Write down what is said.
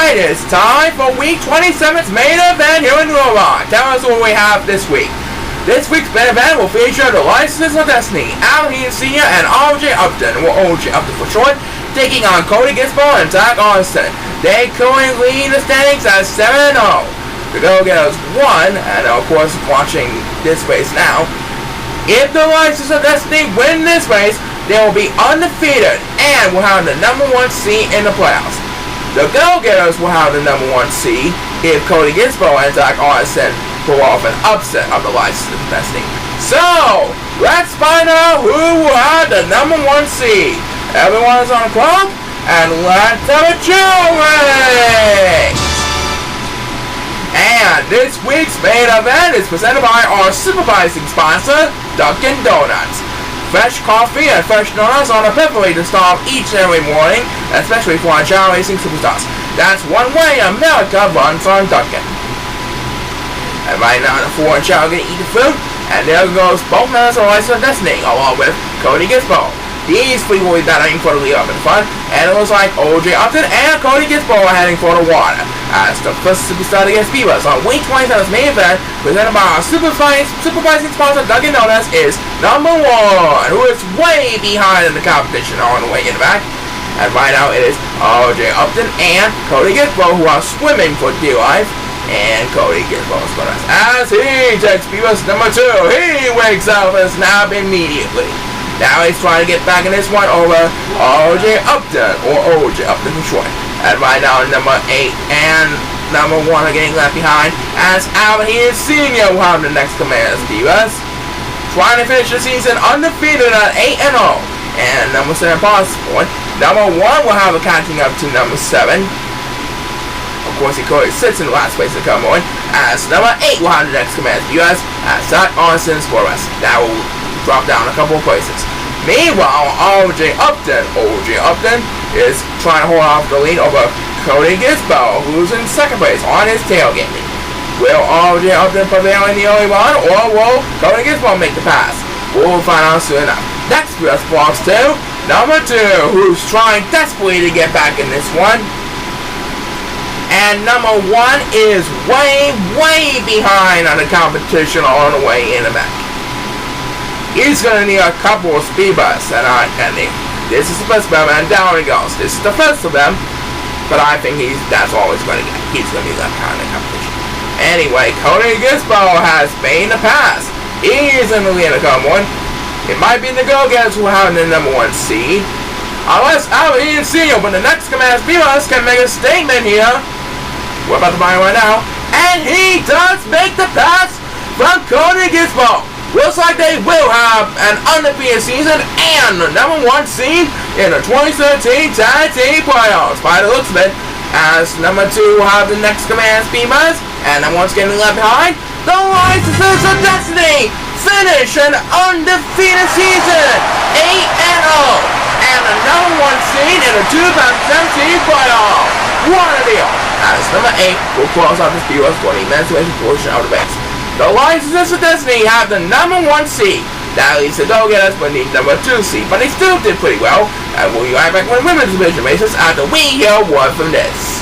Alright, it's time for week 27's main event here in Raw. Tell us what we have this week. This week's main event will feature the Licenses of Destiny, Al-Heen Sr. and OJ Upton, or OJ Upton for short, taking on Cody Gizmo and Zach Austin. They currently lead the standings at 7-0. The Go-Getters won, and of course watching this race now. If the Licenses of Destiny win this race, they will be undefeated and will have the number 1 seed in the playoffs. The Go-Getters will have the number 1 seed if Cody Gizmo and Zach Austin pull off an upset of the Licenses of Destiny. So, let's find out who will have the number 1 seed. Everyone's on the clock, and let's have a race! And this week's main event is presented by our supervising sponsor, Dunkin' Donuts. Fresh coffee and fresh donuts are the perfect way to start each and every morning, especially for our Chao racing superstars. That's one way America runs on Dunkin'. And right now the 4 and Chao are going to eat the food, and there goes both members of License of Destiny, along with Cody Gizmo. These three will be battling for the lead up in front, and it looks like OJ Upton and Cody Gizmo are heading for the water. As the first superstar against Beavers on week 27's main event, presented by our supervising sponsor Dunkin' Donuts, is number 1, who is way behind in the competition on the way in the back. And right now it is OJ Upton and Cody Gizmo who are swimming for dear life. And Cody Gizmo's with us as he takes Beavers number 2. He wakes up and snap immediately. Now he's trying to get back in this one over OJ Upton, or OJ Upton for short. And right now number 8 and number 1 are getting left behind as Al-Heen Sr. will have the next command as Beavers. Trying to finish the season undefeated at 8-0. And number 7 possible. Number 1 will have a catching up to number 7. Of course, he currently sits in the last place to come on, as number 8 will have the next command as Beavers, as Zach Austin's for us. That will drop down a couple of places. Meanwhile, OJ Upton is trying to hold off the lead over Cody Gizmo, who's in second place on his tailgating. Will OJ Upton prevail in the early run, or will Cody Gizmo make the pass? We'll find out soon enough. Next, we have Fox 2, number 2, who's trying desperately to get back in this one. And number 1 is way behind on the competition on the way in the back. He's going to need a couple of speed busts that aren't ending. This is the first of them, and down he goes. This is the first of them, but I think that's all he's going to get. He's going to be left behind in the competition. Anyway, Cody Gizmo has made the pass. He's in the lead of come one. It might be the Go-Getters who have the number 1 seed. Unless Al-Heen Sr. when the next command Beavers can make a statement here. We're about to buy him right now. And he does make the pass from Cody Gizmo. Looks like they will have an undefeated season and the number 1 seed in the 2013 Tag Team Playoffs. By the looks of it, as number 2 will have the next command Beavers, and number 1's getting left behind. The Licenses of Destiny finish an undefeated season, 8-0, and the number 1 seed in the 2017 playoffs. What a deal! As number 8 will close out this Beavers for the emancipation portion of the race. The Licenses of Destiny have the number 1 seed. That leads to Go-Getters with the number 2 seed, but they still did pretty well. And we'll be right back with women's division races after we hear a word from this.